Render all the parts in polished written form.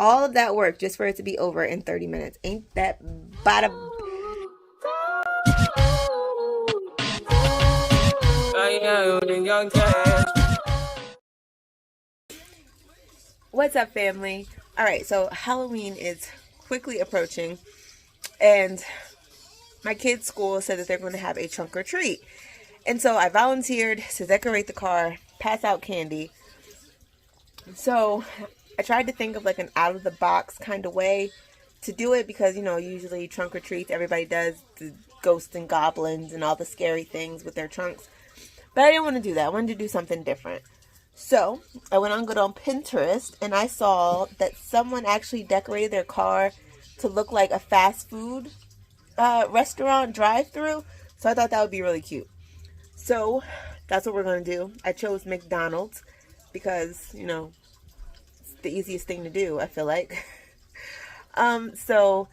all of that work just for it to be over in 30 minutes. Ain't that bada? What's up, family? All right, so Halloween is quickly approaching, and my kids' school said that they're going to have a trunk or treat. And so I volunteered to decorate the car, pass out candy. So I tried to think of like an out-of-the-box kind of way to do it because, you know, usually trunk or treats, everybody does the ghosts and goblins and all the scary things with their trunks. But I didn't want to do that. I wanted to do something different. So I went on good on Pinterest, and I saw that someone actually decorated their car to look like a fast food restaurant drive-through. So I thought that would be really cute. So that's what we're going to do. I chose McDonald's because, you know, it's the easiest thing to do, I feel like. So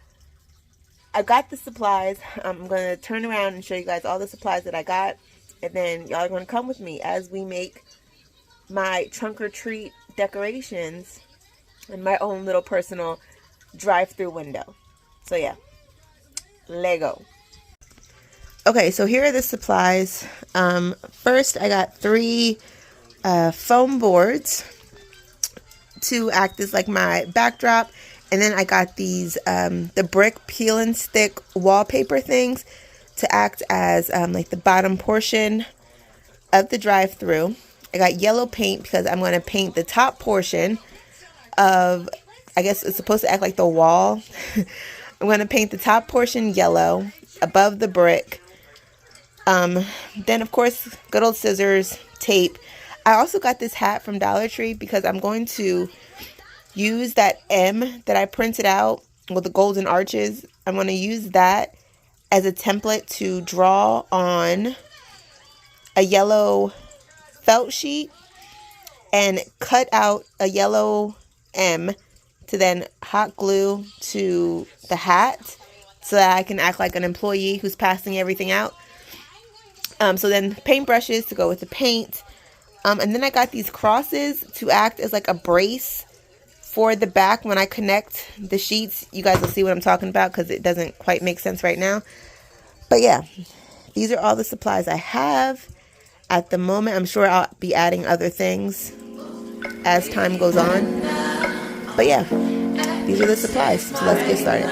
I got the supplies. I'm going to turn around and show you guys all the supplies that I got. And then y'all are going to come with me as we make my trunk or treat decorations in my own little personal drive-through window. So yeah, Lego. Okay, so here are the supplies. First, I got 3 foam boards to act as like my backdrop. And then I got these, the brick peel and stick wallpaper things to act as like the bottom portion of the drive-through. I got yellow paint because I'm going to paint the top portion of, I guess it's supposed to act like the wall. I'm going to paint the top portion yellow above the brick. Then, of course, good old scissors, tape. I also got this hat from Dollar Tree because I'm going to use that M that I printed out with the golden arches. I'm going to use that as a template to draw on a yellow felt sheet and cut out a yellow M to then hot glue to the hat so that I can act like an employee who's passing everything out. So then paintbrushes to go with the paint. And then I got these crosses to act as like a brace for the back when I connect the sheets. You guys will see what I'm talking about because it doesn't quite make sense right now. But yeah, these are all the supplies I have at the moment. I'm sure I'll be adding other things as time goes on. But yeah, these are the supplies. So let's get started.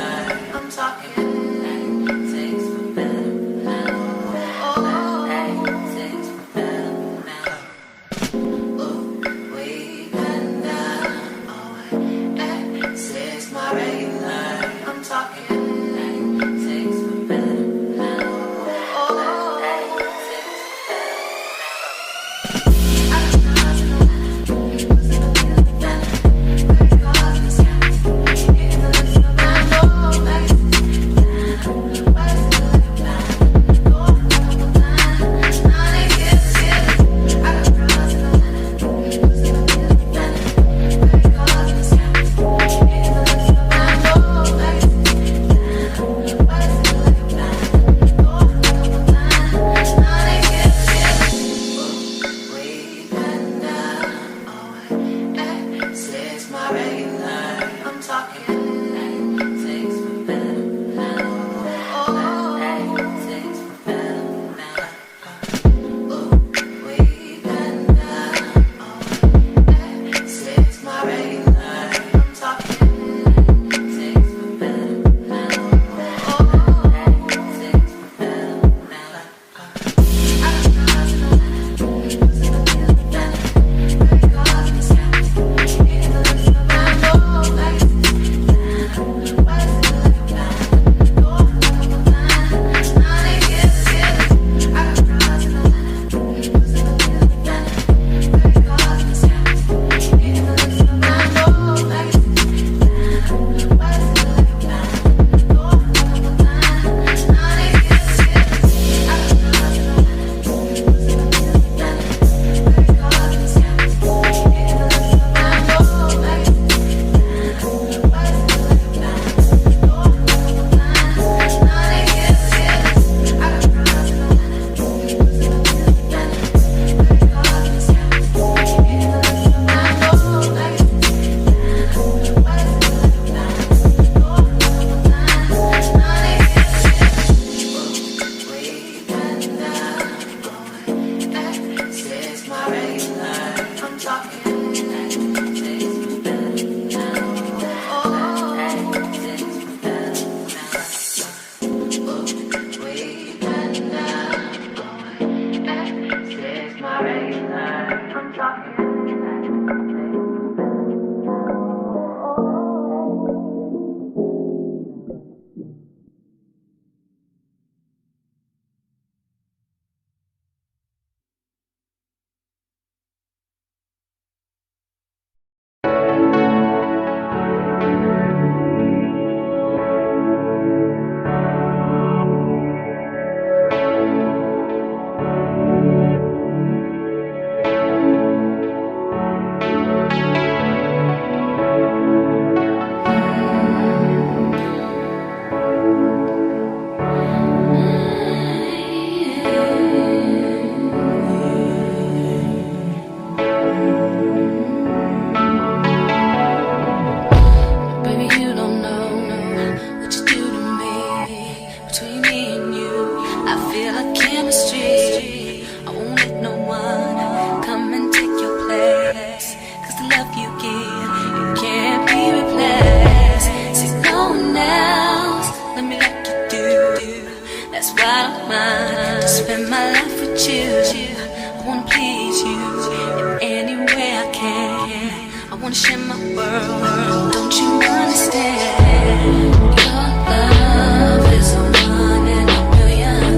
world. Don't you understand? Your love is a one in a million.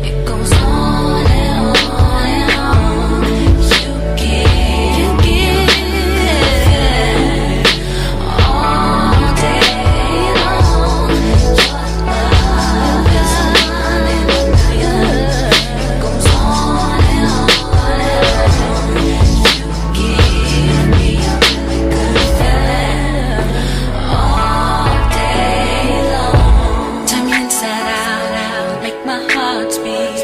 It goes on and on and on. You give all day long. Your love is a one in a million. It goes on and on and on. You give me a really good feeling all day long. Turn me inside out, make my heart beat.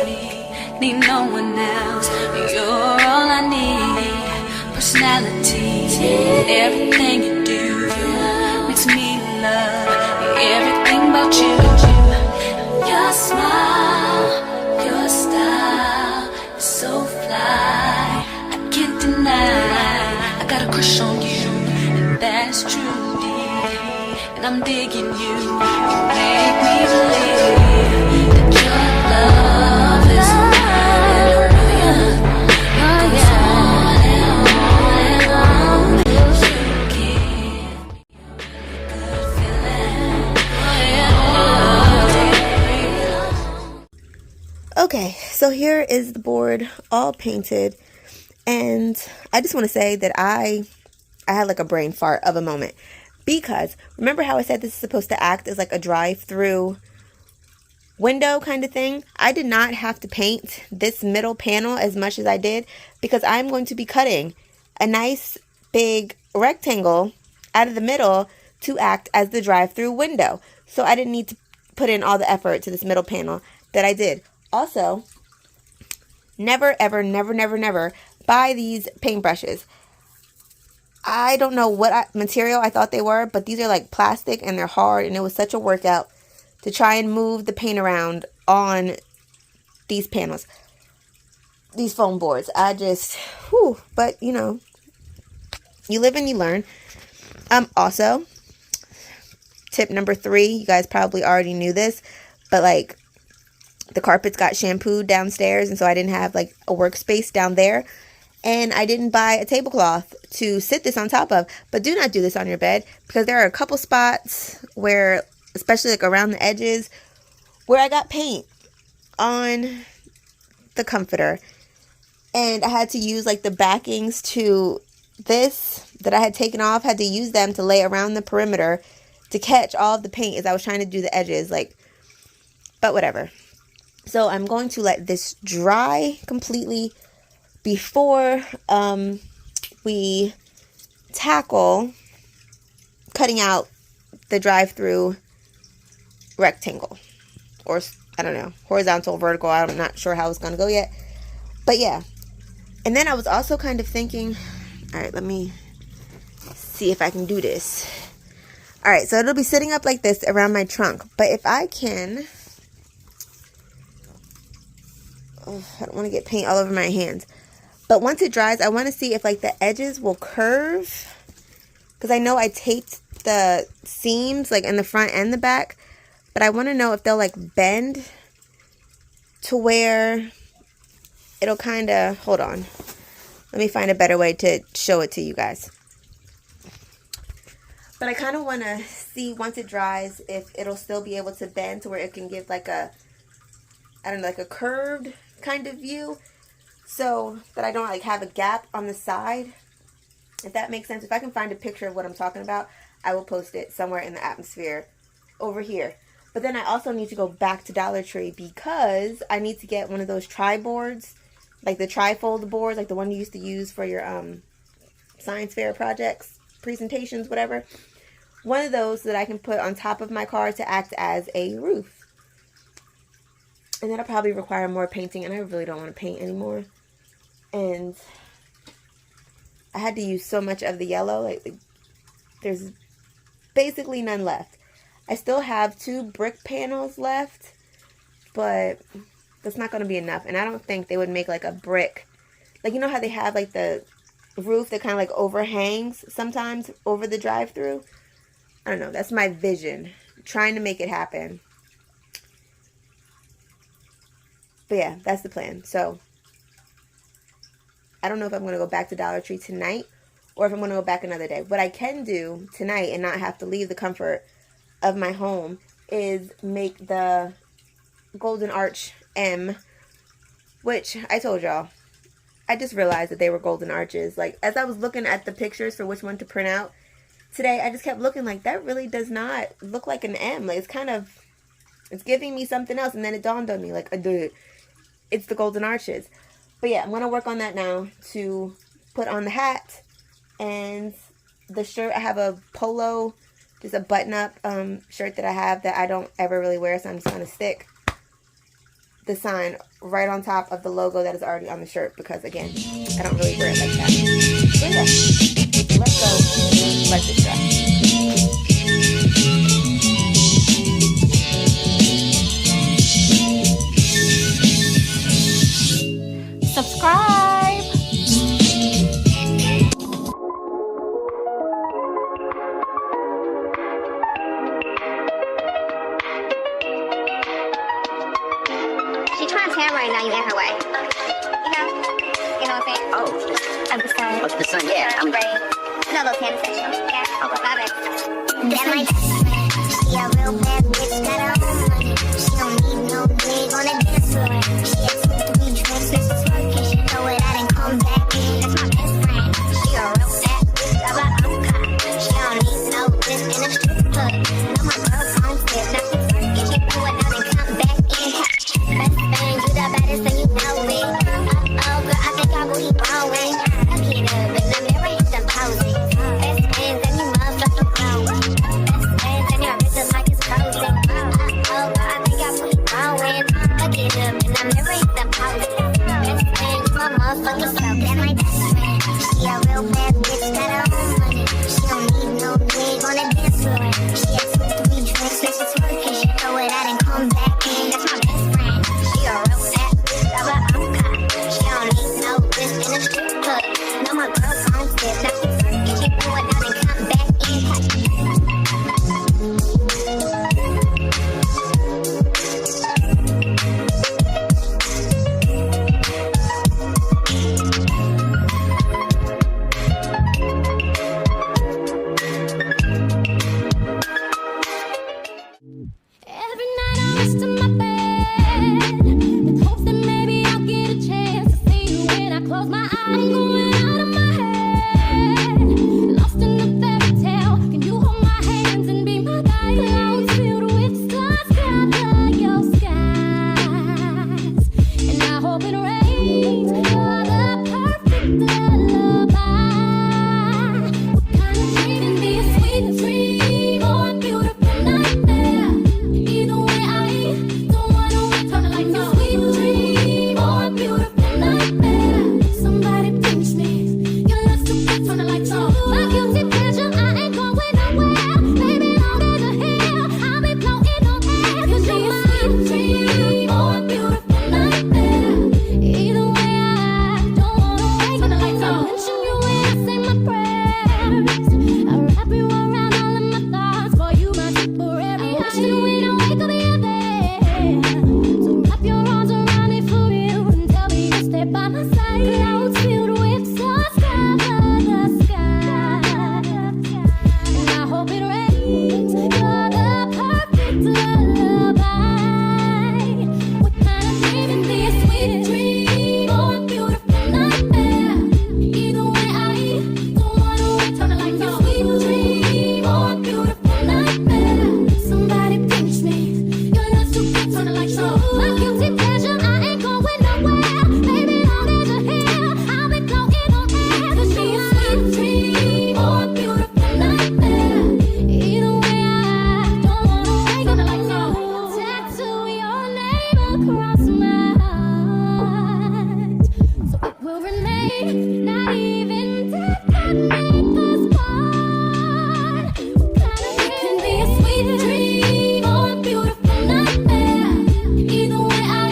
Need no one else, you're all I need. Personality, everything you do makes me love everything about you. Your smile, your style is so fly. I can't deny, I got a crush on you, and that's true, dear. And I'm digging you, make me believe that your love is a one in a million. It goes on and on and on. You give me a good feeling all day long. Okay, so here is the board all painted, and I just want to say that I had like a brain fart of a moment, because remember how I said this is supposed to act as like a drive-through window kind of thing? I did not have to paint this middle panel as much as I did, because I'm going to be cutting a nice big rectangle out of the middle to act as the drive-through window. So I didn't need to put in all the effort to this middle panel that I did. Also, never, ever, never, never, never buy these paintbrushes. I don't know what material I thought they were, but these are like plastic and they're hard, and it was such a workout to try and move the paint around on these panels, these foam boards. But you know, you live and you learn. Also, tip number 3, you guys probably already knew this, but like the carpets got shampooed downstairs, and so I didn't have like a workspace down there. And I didn't buy a tablecloth to sit this on top of. But do not do this on your bed, because there are a couple spots where, especially like around the edges, where I got paint on the comforter. And I had to use like the backings to this that I had taken off, had to use them to lay around the perimeter to catch all of the paint as I was trying to do the edges. But whatever. So I'm going to let this dry completely before we tackle cutting out the drive-through rectangle, or I don't know, horizontal, vertical. I'm not sure how it's going to go yet, but yeah. And then I was also kind of thinking, all right, let me see if I can do this. All right, so it'll be sitting up like this around my trunk, but if I can, I don't want to get paint all over my hands. But once it dries, I want to see if like the edges will curve, because I know I taped the seams like in the front and the back, but I want to know if they'll like bend to where it'll kind of, hold on, let me find a better way to show it to you guys. But I kind of want to see once it dries if it'll still be able to bend to where it can give like a, I don't know, like a curved kind of view, so that I don't like have a gap on the side, if that makes sense. If I can find a picture of what I'm talking about, I will post it somewhere in the atmosphere over here. But then I also need to go back to Dollar Tree, because I need to get one of those tri-boards, like the tri-fold boards, like the one you used to use for your science fair projects, presentations, whatever. One of those that I can put on top of my car to act as a roof. And that'll probably require more painting, and I really don't want to paint anymore. And I had to use so much of the yellow, like there's basically none left. I still have 2 brick panels left, but that's not going to be enough. And I don't think they would make like a brick, like you know how they have like the roof that kind of like overhangs sometimes over the drive-through? I don't know, that's my vision, I'm trying to make it happen. But yeah, that's the plan. So I don't know if I'm going to go back to Dollar Tree tonight or if I'm going to go back another day. What I can do tonight and not have to leave the comfort of my home is make the Golden Arch M, which I told y'all, I just realized that they were golden arches. Like, as I was looking at the pictures for which one to print out today, I just kept looking like, that really does not look like an M. Like, it's giving me something else. And then it dawned on me, like, it's the Golden Arches. But yeah, I'm going to work on that now to put on the hat and the shirt. I have a polo, just a button-up shirt that I have that I don't ever really wear, so I'm just going to stick the sign right on top of the logo that is already on the shirt because, again, I don't really wear it like that. So yeah, let's go and let this dry. Subscribe. She trying to tan right now, you in her way. You know what I'm saying? Oh, Of the sun. of the sun, yeah. I'm ready. No, those tan essentials. Yeah. All right. Bye, baby. That my best friend. She a real bad bitch, got her own money. She don't need no nigga on the dance floor. She had 2, 3 drinks, now she's twerking. She throw it out and come back in. That's my best friend. She a real bad bitch, got her own car. She don't need no bitch in a strip club. No, my girl's home step, now she's twerking. She throw it out and come back in. Best friend, you the baddest and you know it. Oh, girl, I think I believe growing. I get up and I'm never hit them posing. Best friends and you motherfucker growing. Best friends and your wrist is like it's frozen. Oh, girl, I think I believe growing. I get up and I'm never hit them posing. Best friend, you my motherfucker slow. That my best friend. She a real bad bitch, got her own money. She don't need no nigga on the dance floor. She had 2, 3 drinks, now she's twerking. She throw it out and come back in. That's my best friend. She a real bad bitch, got her own car. She don't need no bitch in a strip club. No, my girl's home step, now she's twerking. She throw it out and come back in. Every night I rush to my bed with hopes that maybe I'll get a chance to see you when I close my eyes. I'm going out of my head, lost in the fairy tale. Can you hold my hands and be my guide? Clouds filled with stars cover your skies, and I hope it rains. You're the perfect lullaby. What kind of dream is this? Sweet dream or a beautiful nightmare? Either way, I don't wanna wait. Turn the lights on. Sweet dream or a beautiful nightmare. Somebody pinch me. Your love's too good. Turn the lights on. My guilty pleasure, I ain't going nowhere. Baby, long as you're here, I'll be floating on air. 'Cause you're my sweet dream or a beautiful nightmare. Either way, I don't wanna wait. Turn the lights on. Mention you when I say my prayers. I wrap you around all of my thoughts. For you, my temporary. I wishing when I wake up, you're there. So wrap your arms around me for real and tell me you'll stay by my side. Clouds filled with stars cover the sky, and I hope it rains. You're the perfect lullaby. What kind of dream is this? Sweet dream or a beautiful nightmare? Either way, I don't wanna wait. Turn the lights on. Sweet dream or a beautiful nightmare. Somebody pinch me. Your love's too good. Turn the lights on. My guilty pleasure, I ain't going nowhere. Baby, long as you're here, I'll be floating on air. 'Cause you're a sweet dream or a beautiful nightmare. Either way, I don't wanna wait. Turn the lights on. Tattoo your name across my heart, so it will remain. Not even death can make us part. What kind of dream can be a sweet dream or a beautiful nightmare? Either way, I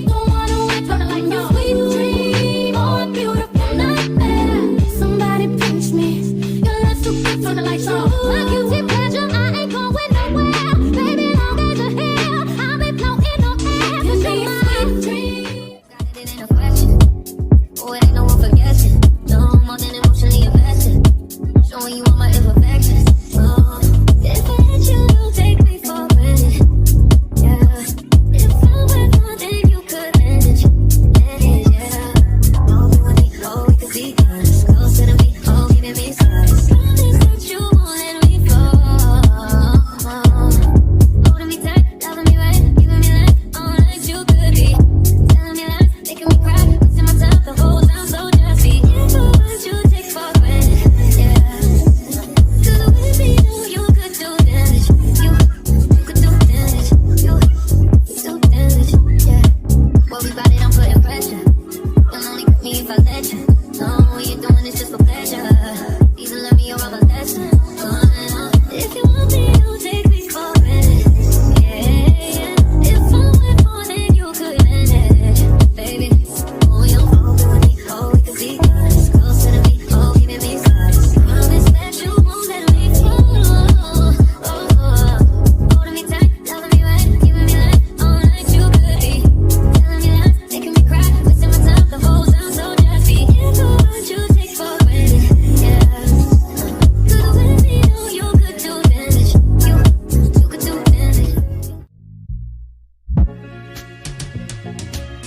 don't wanna wait. Turn the lights on. Sweet dream or a beautiful nightmare. Somebody pinch me. Your love's too good. Turn the lights on. My guilty pleasure, I ain't going nowhere. Baby, long as you're here, I'll be floating on air. 'Cause you're my sweet dream. Got it in a question. Oh, it ain't no one forgetting. No more than emotionally invested. If you want me, you take me for it. Yeah. If I went more, then you could manage, baby. Oh, you'll fall with me. Oh, we could be good. Close to me. Oh, giving me size. Promise that you won't let me fall. Holding me tight, loving me right, giving me life all night. You could be telling me lies, making me cry, wasting my time. The whole time so nasty. If I want you, take for granted. Yeah. Good with me, know you could do damage. You could do damage.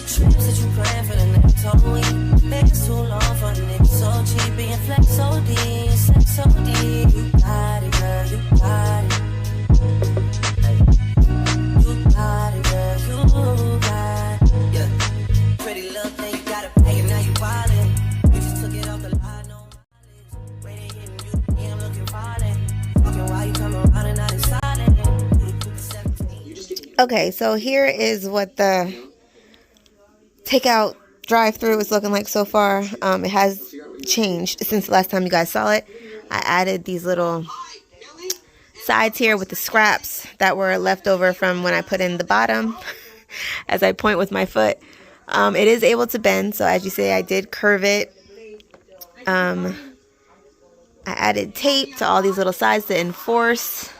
Trips that you plan for the next whole week. It's too long for the nigga so cheap. Being flex OD, sex OD. You got it, girl, you got it. Hey. You got it, girl, you got it. Yeah. Pretty little thing, you gotta pay it, now you wildin'. You just took it off the line, no mileage. Waiting, getting you, yeah, I'm looking violent. Talking while you come around and not in silent. You the quickest 17. Okay, so here is what the takeout drive-through is looking like so far. It has changed since the last time you guys saw it. I added these little sides here with the scraps that were left over from when I put in the bottom as I point with my foot. It is able to bend, so as you see, I did curve it. I added tape to all these little sides to enforce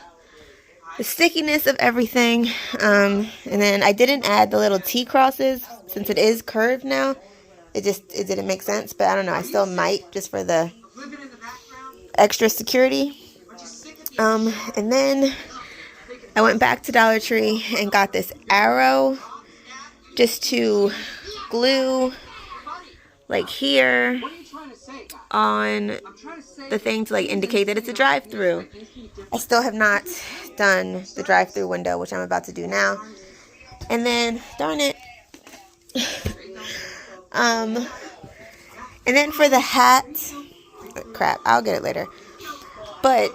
the stickiness of everything. And then I didn't add the little T-crosses since it is curved now. It didn't make sense, but I don't know. I still might just for the extra security. And then I went back to Dollar Tree and got this arrow just to glue like here on the thing to like indicate that it's a drive-through. I still have not done the drive-through window, which I'm about to do now. And then, darn it. And then for the hat, crap, I'll get it later. But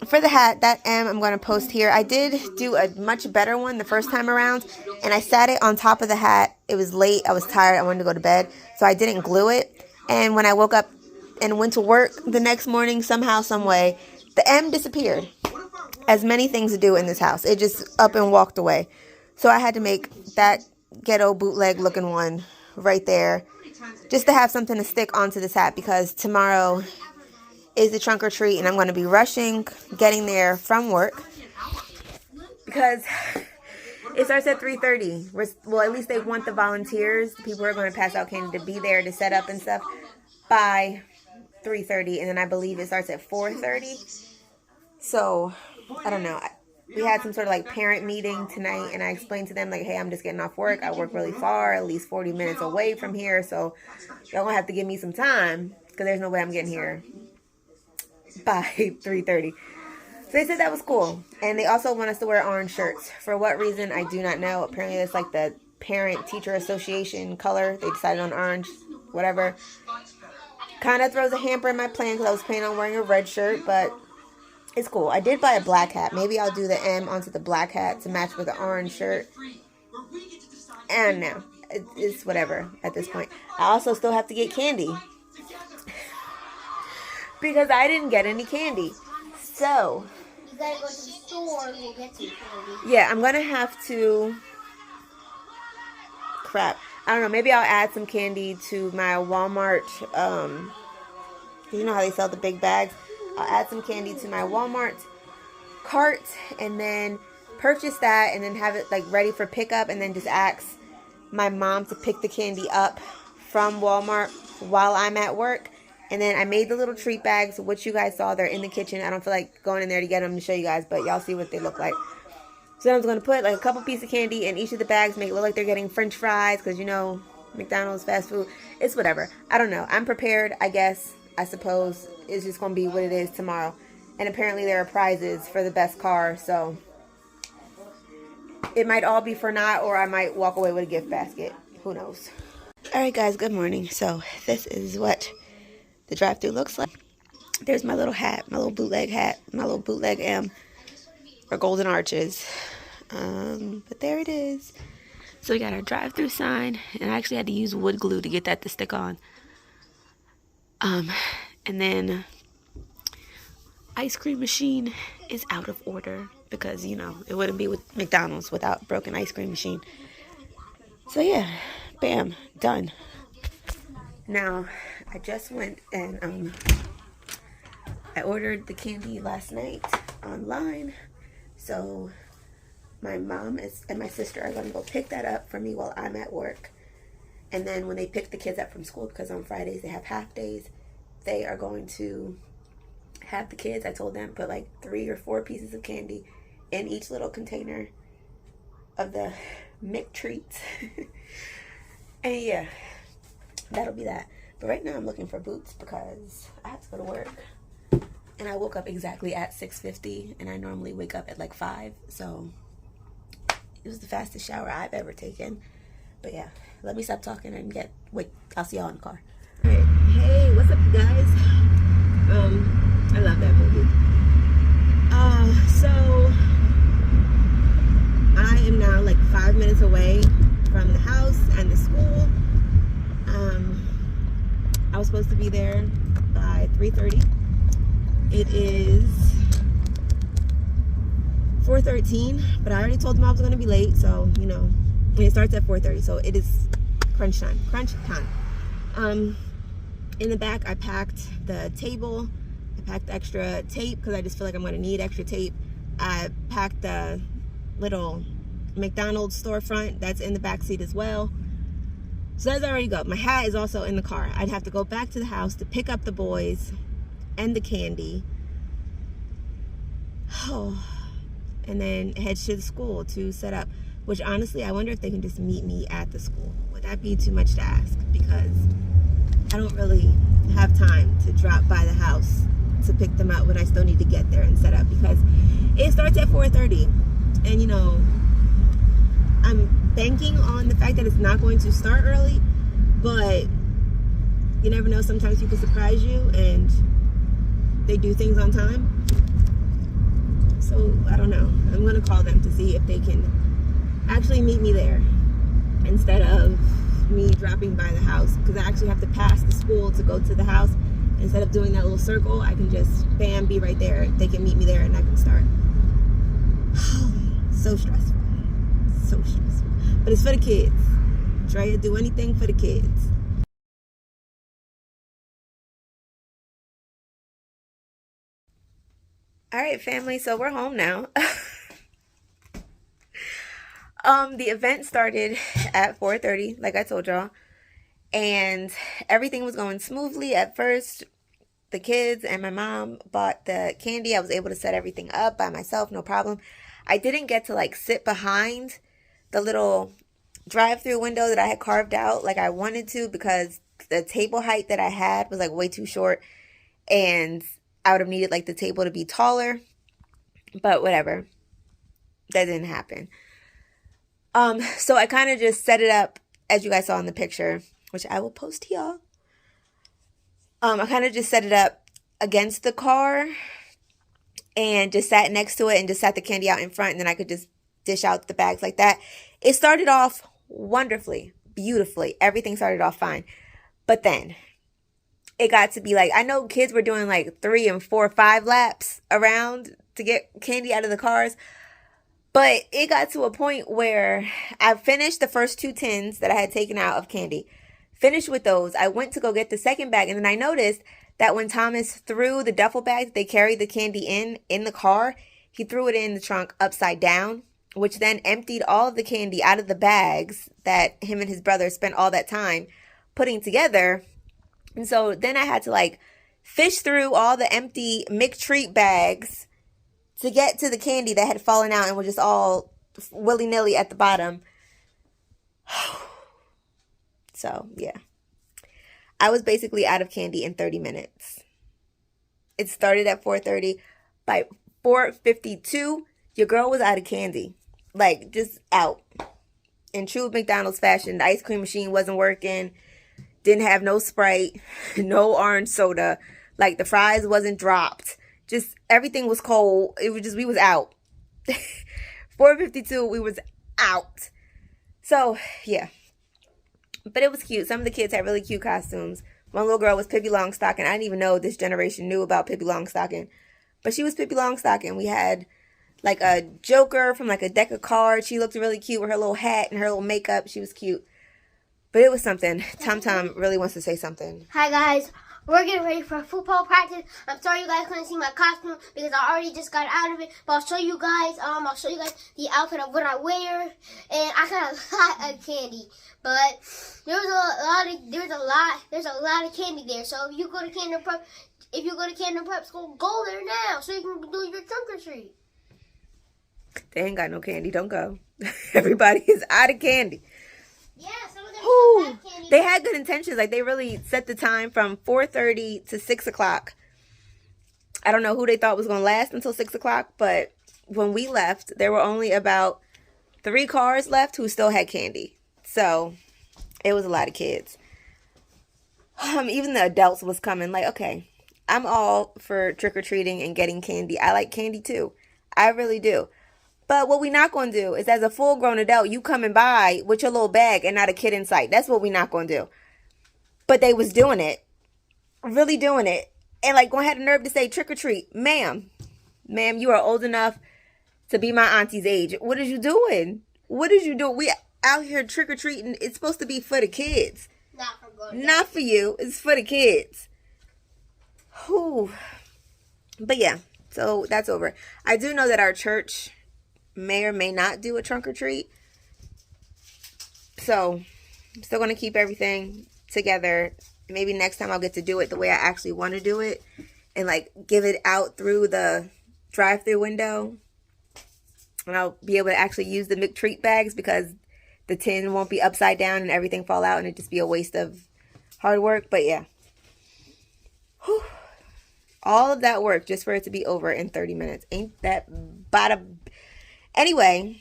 for the hat, that M I'm going to post here. I did do a much better one the first time around, and I sat it on top of the hat. It was late. I was tired. I wanted to go to bed, so I didn't glue it. And when I woke up and went to work the next morning, somehow, some way, the M disappeared, as many things do in this house. It just up and walked away. So I had to make that ghetto bootleg looking one right there just to have something to stick onto this hat, because tomorrow is the trunk or treat and I'm going to be rushing getting there from work because it starts at 3:30. Well, at least they want the volunteers, the people who are going to pass out candy, to be there to set up and stuff by 3:30, and then I believe it starts at 4:30. So I don't know. We had some sort of like parent meeting tonight, and I explained to them like, hey, I'm just getting off work. I work really far, at least 40 minutes away from here, so y'all gonna have to give me some time because there's no way I'm getting here by 3:30. So they said that was cool, and they also want us to wear orange shirts. For what reason, I do not know. Apparently it's like the parent teacher association color. They decided on orange, whatever. Kind of throws a hamper in my plan because I was planning on wearing a red shirt, but it's cool. I did buy a black hat. Maybe I'll do the M onto the black hat to match with the orange shirt. And no, it's whatever at this point. I also still have to get candy because I didn't get any candy. So You gotta go to the store and we'll get some candy. yeah, I'm gonna have to. Crap. I don't know. Maybe I'll add some candy to my Walmart. You know how they sell the big bags? I'll add some candy to my Walmart cart and then purchase that and then have it like ready for pickup, and then just ask my mom to pick the candy up from Walmart while I'm at work. And then I made the little treat bags, which you guys saw. They're in the kitchen. I don't feel like going in there to get them to show you guys, but y'all see what they look like. So I'm going to put like a couple pieces of candy in each of the bags, make it look like they're getting French fries, because you know McDonald's fast food. It's whatever. I don't know. I'm prepared, I guess. I suppose it's just going to be what it is tomorrow. And apparently there are prizes for the best car, so it might all be for naught, or I might walk away with a gift basket. Who knows? Alright guys, good morning. So this is what the drive-thru looks like. There's my little hat, my little bootleg hat, my little bootleg M, or golden arches. But there it is. So we got our drive-thru sign, and I actually had to use wood glue to get that to stick on. And then ice cream machine is out of order because, you know, it wouldn't be with McDonald's without broken ice cream machine. So yeah, bam, done. Now, I just went and I ordered the candy last night online. So my mom and my sister are going to go pick that up for me while I'm at work. And then when they pick the kids up from school, because on Fridays they have half days, they are going to have the kids, I told them, put like 3 or 4 pieces of candy in each little container of the McTreat's. And yeah, that'll be that. But right now I'm looking for boots because I have to go to work. And I woke up exactly at 6:50, and I normally wake up at like 5. So it was the fastest shower I've ever taken. But yeah, let me stop talking and I'll see y'all in the car. All right. Hey, what's up, you guys? I love that movie. So I am now like 5 minutes away from the house and the school. I was supposed to be there by 3:30. It is 4:13, but I already told them I was going to be late, so, you know, and it starts at 4:30, so it is crunch time. In the back, I packed the table. I packed extra tape because I just feel like I'm going to need extra tape. I packed the little McDonald's storefront that's in the back seat as well. So that's already go. My hat is also in the car. I'd have to go back to the house to pick up the boys and the candy. Oh, and then head to the school to set up. Which honestly, I wonder if they can just meet me at the school. Would that be too much to ask? Because I don't really have time to drop by the house to pick them up when I still need to get there and set up, because it starts at 4:30. And you know, I'm banking on the fact that it's not going to start early, but you never know, sometimes people surprise you and they do things on time. So I don't know, I'm gonna call them to see if they can actually meet me there instead of me dropping by the house, because I actually have to pass the school to go to the house. Instead of doing that little circle, I can just bam, be right there. They can meet me there and I can start. So stressful, so stressful, but it's for the kids. Try to do anything for the kids. All right, family, so we're home now. The event started at 4:30, like I told y'all, and everything was going smoothly at first. The kids and my mom bought the candy. I was able to set everything up by myself, no problem. I didn't get to like sit behind the little drive-through window that I had carved out like I wanted to, because the table height that I had was like way too short, and I would have needed like the table to be taller, but whatever, that didn't happen. So I kind of just set it up as you guys saw in the picture, which I will post to y'all. I kind of just set it up against the car and just sat next to it and just sat the candy out in front, and then I could just dish out the bags like that. It started off wonderfully, beautifully. Everything started off fine. But then it got to be like, I know kids were doing like 3 and 4, 5 laps around to get candy out of the cars. But it got to a point where I finished the first 2 tins that I had taken out of candy. Finished with those. I went to go get the second bag, and then I noticed that when Thomas threw the duffel bag that they carried the candy in the car, he threw it in the trunk upside down, which then emptied all of the candy out of the bags that him and his brother spent all that time putting together. And so then I had to like fish through all the empty McTreat bags to get to the candy that had fallen out and was just all willy-nilly at the bottom. So, yeah. I was basically out of candy in 30 minutes. It started at 4:30. By 4:52, your girl was out of candy. Like, just out. In true McDonald's fashion, the ice cream machine wasn't working. Didn't have no Sprite. No orange soda. Like, the fries wasn't dropped. Just everything was cold. It was just, we was out. 4:52, we was out. So, yeah. But it was cute. Some of the kids had really cute costumes. One little girl was Pippi Longstocking. I didn't even know this generation knew about Pippi Longstocking. But she was Pippi Longstocking. We had like a Joker from like a deck of cards. She looked really cute with her little hat and her little makeup. She was cute. But it was something. Tom really wants to say something. Hi guys, we're getting ready for football practice. I'm sorry you guys couldn't see my costume because I already just got out of it. But I'll show you guys. The outfit of what I wear, and I got a lot of candy. But there's a lot of candy there. So if you go to Camden Prep School, go there now so you can do your trunk or treat. They ain't got no candy. Don't go. Everybody is out of candy. Yeah, some of them still have candy. They had good intentions. Like, they really set the time from 4:30 to 6 o'clock. I don't know who they thought was going to last until 6 o'clock, but when we left, there were only about 3 cars left who still had candy. So, it was a lot of kids. Even the adults was coming. Like, okay, I'm all for trick-or-treating and getting candy. I like candy, too. I really do. But what we not going to do is, as a full-grown adult, you coming by with your little bag and not a kid in sight. That's what we not going to do. But they was doing it. Really doing it. And, like, going to have the nerve to say trick-or-treat. Ma'am, you are old enough to be my auntie's age. What is you doing? What is you doing? We out here trick-or-treating. It's supposed to be for the kids. Not for you. It's for the kids. Whew. But, yeah. So, that's over. I do know that our church may or may not do a trunk or treat. So, I'm still going to keep everything together. Maybe next time I'll get to do it the way I actually want to do it. And, like, give it out through the drive-through window. And I'll be able to actually use the McTreat bags because the tin won't be upside down and everything fall out. And it'd just be a waste of hard work. But, yeah. Whew. All of that work just for it to be over in 30 minutes. Ain't that bada... Anyway,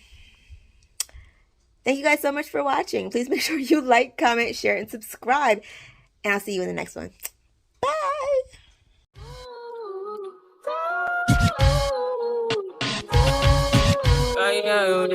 thank you guys so much for watching. Please make sure you like, comment, share, and subscribe. And I'll see you in the next one. Bye! Right now,